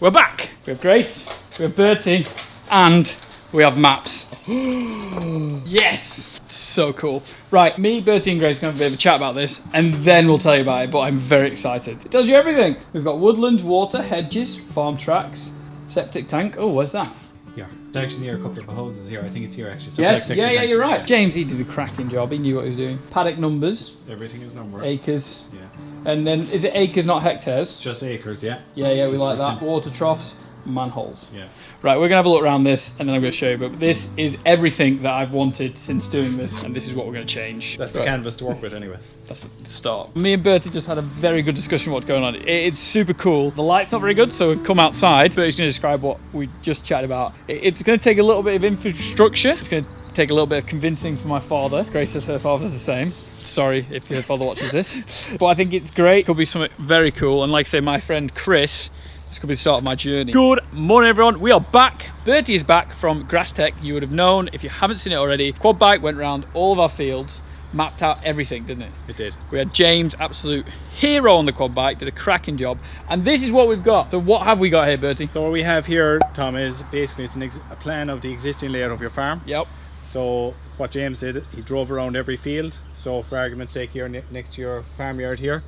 We're back. We have Grace, we have Bertie, and we have maps. Yes! So cool. Right, me, Bertie and Grace are going to have a bit of a chat about this, and then we'll tell you about it, but I'm very excited. It tells you everything. We've got woodlands, water, hedges, farm tracks, septic tank. Oh, where's that? Yeah, it's actually near a couple of hoses here. I think it's here actually. So yes, yeah, you're right. James, he did a cracking job. He knew what he was doing. Paddock numbers. Everything is numbered. Acres. Yeah. And then, is it acres, not hectares? Just acres, yeah. Yeah, we like that. Water troughs, manholes. Yeah. Right, we're going to have a look around this, and then I'm going to show you. But this is everything that I've wanted since doing this, and this is what we're going to change. That's the canvas to work with anyway. That's the start. Me and Bertie just had a very good discussion of what's going on. It's super cool. The light's not very good, so we've come outside. Bertie's going to describe what we just chatted about. It's going to take a little bit of infrastructure. It's going to take a little bit of convincing for my father. Grace says her father's the same. Sorry if your father watches this. But I think it's great. Could be something very cool. And like I say, my friend Chris, this could be the start of my journey. Good morning, everyone. We are back. Bertie is back from GrassTec. You would have known if you haven't seen it already. Quad bike went around all of our fields, mapped out everything, didn't it? It did. We had James, absolute hero on the quad bike, did a cracking job. And this is what we've got. So what have we got here, Bertie? So what we have here, Tom, is basically it's a plan of the existing layout of your farm. Yep. So what James did, he drove around every field. So for argument's sake, here next to your farmyard here,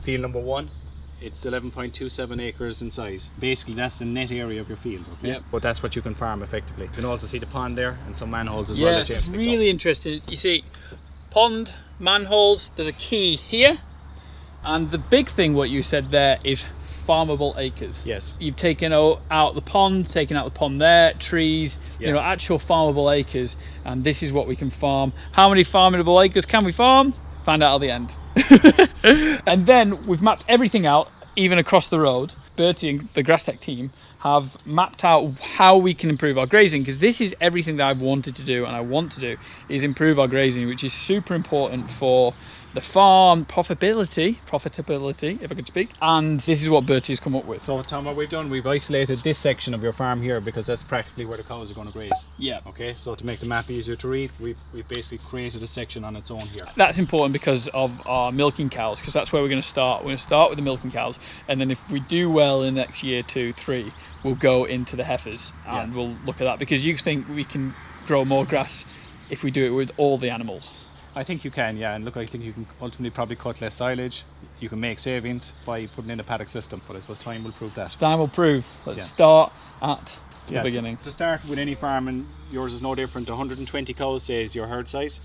field number 1, it's 11.27 acres in size. Basically, that's the net area of your field. Okay? Yep. But that's what you can farm effectively. You can also see the pond there and some manholes as well. Yeah, it's really interesting. You see, pond, manholes, there's a key here. And the big thing, what you said there, is farmable acres. Yes. You've taken out the pond, there, trees, yeah. You know, actual farmable acres, and this is what we can farm. How many farmable acres can we farm? Find out at the end. And then we've mapped everything out, even across the road. Bertie and the GrassTec team have mapped out how we can improve our grazing, because this is everything that I've wanted to do and I want to do, is improve our grazing, which is super important for the farm profitability, if I could speak. And this is what Bertie has come up with. So Tom, what we've done, we've isolated this section of your farm here because that's practically where the cows are going to graze. Yeah. Okay, so to make the map easier to read, we've basically created a section on its own here. That's important because of our milking cows, because that's where we're going to start. We're going to start with the milking cows, and then if we do well in the next year, 2, 3, we'll go into the heifers and we'll look at that, because you think we can grow more grass if we do it with all the animals. I think you can, yeah, and look, I think you can ultimately probably cut less silage. You can make savings by putting in a paddock system, but I suppose time will prove that. Time will prove. Let's start at the beginning. To start with any farm, and yours is no different, 120 cows say is your herd size.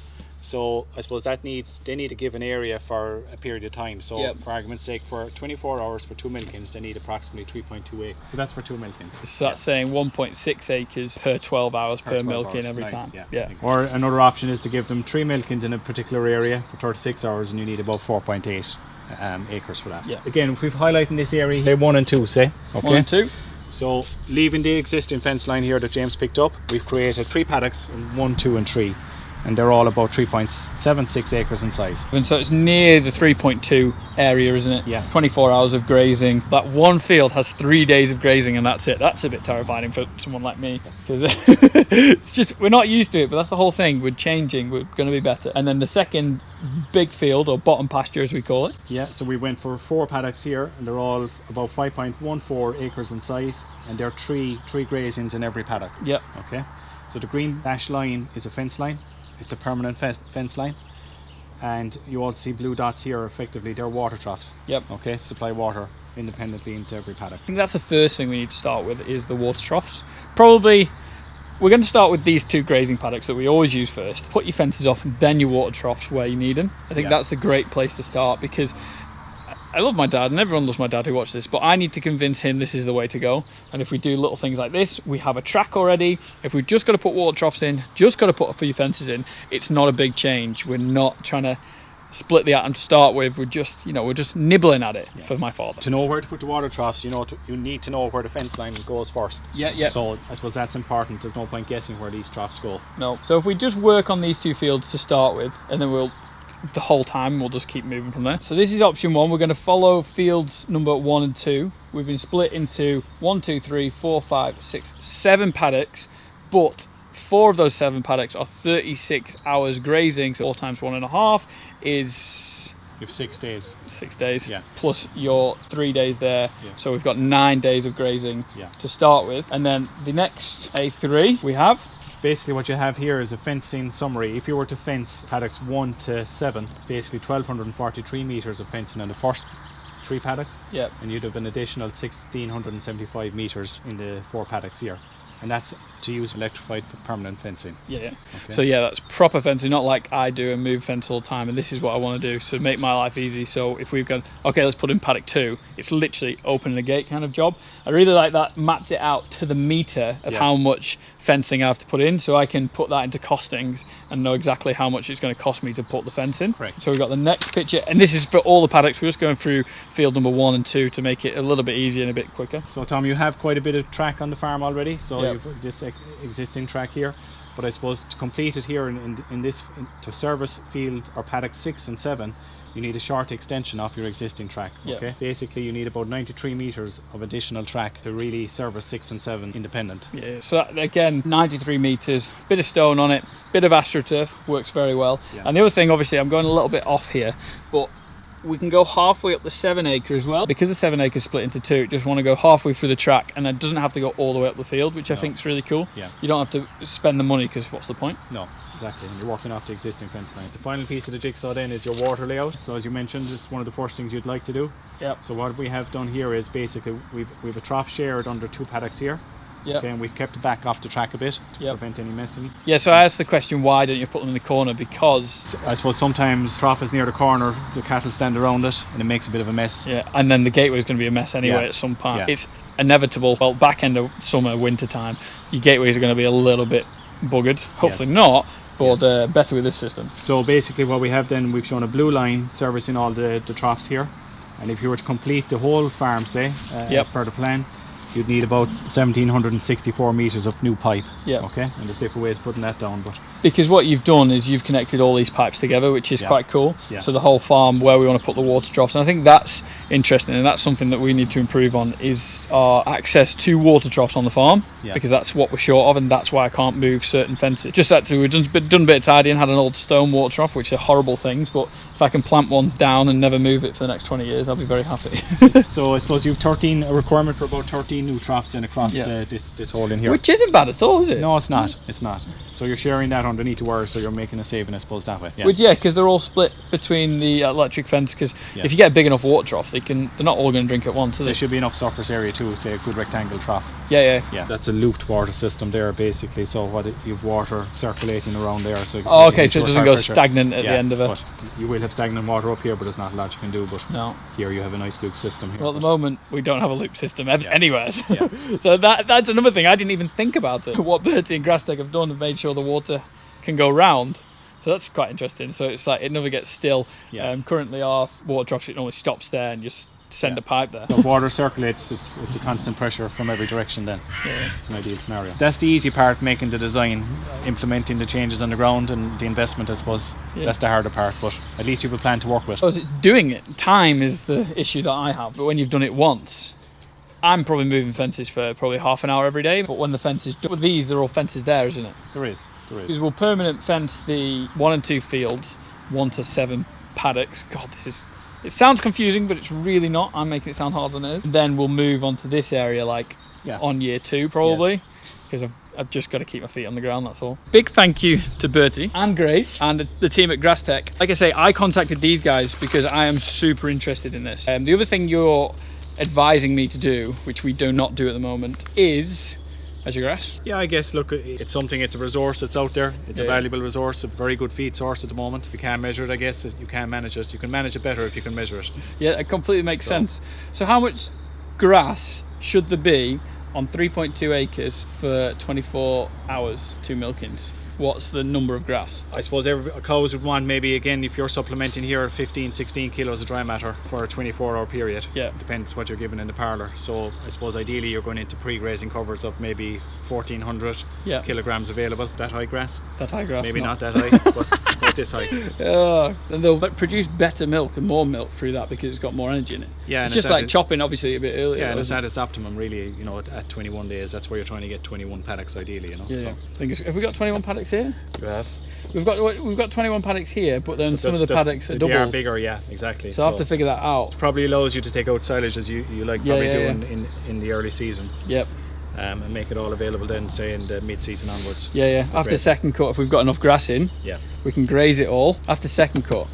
So I suppose they need to give an area for a period of time. So for argument's sake, for 24 hours for 2 milkings, they need approximately 3.2 acres. So that's for 2 milkings. So that's saying 1.6 acres per 12 hours per milking every time. Yeah. Exactly. Or another option is to give them 3 milkings in a particular area for 36 hours, and you need about 4.8 acres for that. Yeah. Again, if we've highlighted this area, say 1 and 2, say. Okay. 1 and 2. So leaving the existing fence line here that James picked up, we've created 3 paddocks in 1, 2 and 3. And they're all about 3.76 acres in size. And so it's near the 3.2 area, isn't it? Yeah. 24 hours of grazing. That one field has 3 days of grazing, and that's it. That's a bit terrifying for someone like me. Because it's just, we're not used to it, but that's the whole thing. We're changing. We're going to be better. And then the second big field, or bottom pasture as we call it. Yeah, so we went for 4 paddocks here, and they're all about 5.14 acres in size, and there are three grazings in every paddock. Yep. Okay. So the green dashed line is a fence line. It's a permanent fence line, and you all see blue dots here. Effectively, they're water troughs. Yep. Okay, supply water independently into every paddock. I think that's the first thing we need to start with, is the water troughs. Probably we're going to start with these 2 grazing paddocks that we always use first. Put your fences off, and then your water troughs where you need them. I think that's a great place to start, because I love my dad, and everyone loves my dad who watches this, but I need to convince him this is the way to go. And if we do little things like this, we have a track already. If we've just got to put water troughs in, just got to put a few fences in, it's not a big change. We're not trying to split the atom to start with. We're just, we're just nibbling at it for my father. To know where to put the water troughs, you need to know where the fence line goes first. Yeah. So I suppose that's important. There's no point guessing where these troughs go. No. So if we just work on these 2 fields to start with, and then the whole time we'll just keep moving from there. So this is option 1. We're going to follow fields number 1 and 2. We've been split into 1, 2, 3, 4, 5, 6, 7 paddocks, but 4 of those 7 paddocks are 36 hours grazing. So 4 times 1.5 is You have 6 days. 6 days. Yeah. Plus your 3 days there. Yeah. So we've got 9 days of grazing Yeah. to start with. And then the next A3 we have. Basically what you have here is a fencing summary. If you were to fence paddocks 1 to 7, basically 1,243 metres of fencing in the first 3 paddocks. Yeah. And you'd have an additional 1,675 metres in the 4 paddocks here. And that's to use electrified for permanent fencing. Yeah. Okay. So yeah, that's proper fencing, not like I do and move fence all the time. And this is what I want to do, so make my life easy. So if we've got, okay, let's put in paddock 2, it's literally opening a gate kind of job. I really like that, mapped it out to the metre of how much fencing I have to put in, so I can put that into costings and know exactly how much it's going to cost me to put the fence in. Correct. So we've got the next picture, and this is for all the paddocks. We're just going through field number 1 and 2 to make it a little bit easier and a bit quicker. So Tom, you have quite a bit of track on the farm already, so you've this existing track here, but I suppose to complete it here to service field or paddock 6 and 7, you need a short extension off your existing track. Okay, basically you need about 93 metres of additional track to really service 6 and 7 independent. Yeah, so that, again, 93 metres, bit of stone on it, bit of astroturf, works very well. And the other thing, obviously I'm going a little bit off here, but we can go halfway up the 7 acre as well. Because the 7 acres split into 2, just want to go halfway through the track, and it doesn't have to go all the way up the field, which I think is really cool. Yeah. You don't have to spend the money, because what's the point? No, exactly. And you're working off the existing fence line. The final piece of the jigsaw then is your water layout. So as you mentioned, it's one of the first things you'd like to do. Yep. So what we have done here is basically we've a trough shared under 2 paddocks here. Yep. Okay, and we've kept it back off the track a bit to prevent any messing. Yeah, so I asked the question, why don't you put them in the corner? Because I suppose sometimes trough is near the corner, the cattle stand around it, and it makes a bit of a mess. yeah, and then the gateway is going to be a mess anyway at some point. Yeah. It's inevitable. Well, back end of summer, winter time, your gateways are going to be a little bit buggered. Hopefully not, but better with this system. So basically what we have then, we've shown a blue line servicing all the troughs here, and if you were to complete the whole farm, say, as per the plan, you'd need about 1,764 metres of new pipe. Yeah. Okay, and there's different ways of putting that down, but Because what you've done is you've connected all these pipes together, which is quite cool. Yeah. So the whole farm where we want to put the water troughs, and I think that's interesting, and that's something that we need to improve on, is our access to water troughs on the farm, because that's what we're short of, and that's why I can't move certain fences. Just actually, we've done a bit of tidying, had an old stone water trough, which are horrible things, but if I can plant one down and never move it for the next 20 years, I'll be very happy. So I suppose you've a requirement for about 13 new troughs then across this hole in here. Which isn't bad at all, is it? No, it's not. It's not. So you're sharing that underneath the wire, so you're making a saving, I suppose, that way. Which, because they're all split between the electric fence, because if you get a big enough water trough, they're not all going to drink at once, are they? There should be enough surface area too, say a good rectangle trough. Yeah. That's a looped water system there, basically, so you've water circulating around there. So so it doesn't go stagnant at the end of it. But you will have stagnant water up here, but there's not a lot you can do. But no. Here you have a nice loop system here. Well, at the moment, we don't have a loop system anywhere. So that's another thing. I didn't even think about it. What Bertie and GrassTec have done have made sure the water can go round. So that's quite interesting. So it's like it never gets still. Currently our water troughs, it normally stops there and just send a pipe there. The water circulates, it's a constant pressure from every direction then. It's an ideal scenario. That's the easy part, making the design, implementing the changes on the ground, and the investment, I suppose. That's the harder part, but at least you have a plan to work with. It's doing it. Time is the issue that I have, but when you've done it once, I'm probably moving fences for probably half an hour every day, but when the fence is done, with these, they're all fences there, isn't it? There is. Because we'll permanent fence the 1 and 2 fields, 1 to 7 paddocks. God, it sounds confusing, but it's really not. I'm making it sound harder than it is. And then we'll move on to this area on year 2 probably, because I've just got to keep my feet on the ground, that's all. Big thank you to Bertie and Grace and the team at GrassTec. Like I say, I contacted these guys because I am super interested in this. The other thing you're advising me to do, which we do not do at the moment, is measure grass. Yeah, I guess, look, it's a resource that's out there. It's a valuable resource, a very good feed source at the moment. You can't measure it, I guess. You can't manage it. You can manage it better if you can measure it. Yeah, it completely makes sense. So how much grass should there be on 3.2 acres for 24 hours, 2 milkings? What's the number of grass? I suppose cows would want, maybe, again, if you're supplementing here, 15, 16 kilos of dry matter for a 24-hour period. Depends what you're given in the parlour. So I suppose ideally you're going into pre-grazing covers of maybe 1,400 kilograms available. That high grass? That high grass. Maybe not that high, but about this high. And they'll produce better milk and more milk through that because it's got more energy in it. Yeah, it's just like chopping, obviously, a bit earlier. Yeah, and it's at its optimum, really, at 21 days. That's where you're trying to get 21 paddocks, ideally, So. Have we got 21 paddocks here? You have. we've got 21 paddocks here, but then some of the paddocks are doubles. They are bigger, yeah, exactly. So I have to figure that out. Probably allows you to take out silage as you like doing in the early season. Yep. And make it all available then, say in the mid-season onwards. Yeah. After second cut, if we've got enough grass in, we can graze it all. After second cut,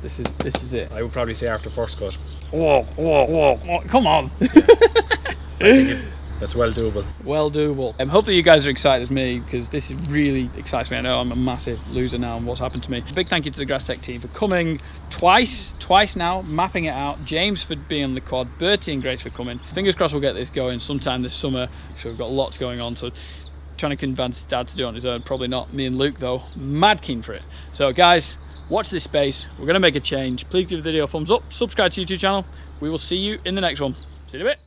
this is it. I would probably say after first cut. Whoa, come on. I think that's well doable. Well doable. Hopefully you guys are excited as me, because this really excites me. I know I'm a massive loser now on what's happened to me. A big thank you to the GrassTec team for coming twice now, mapping it out. James for being on the quad, Bertie and Grace for coming. Fingers crossed we'll get this going sometime this summer. So we've got lots going on. So trying to convince Dad to do it on his own. Probably not. Me and Luke though, mad keen for it. So guys, watch this space. We're going to make a change. Please give the video a thumbs up. Subscribe to the YouTube channel. We will see you in the next one. See you in a bit.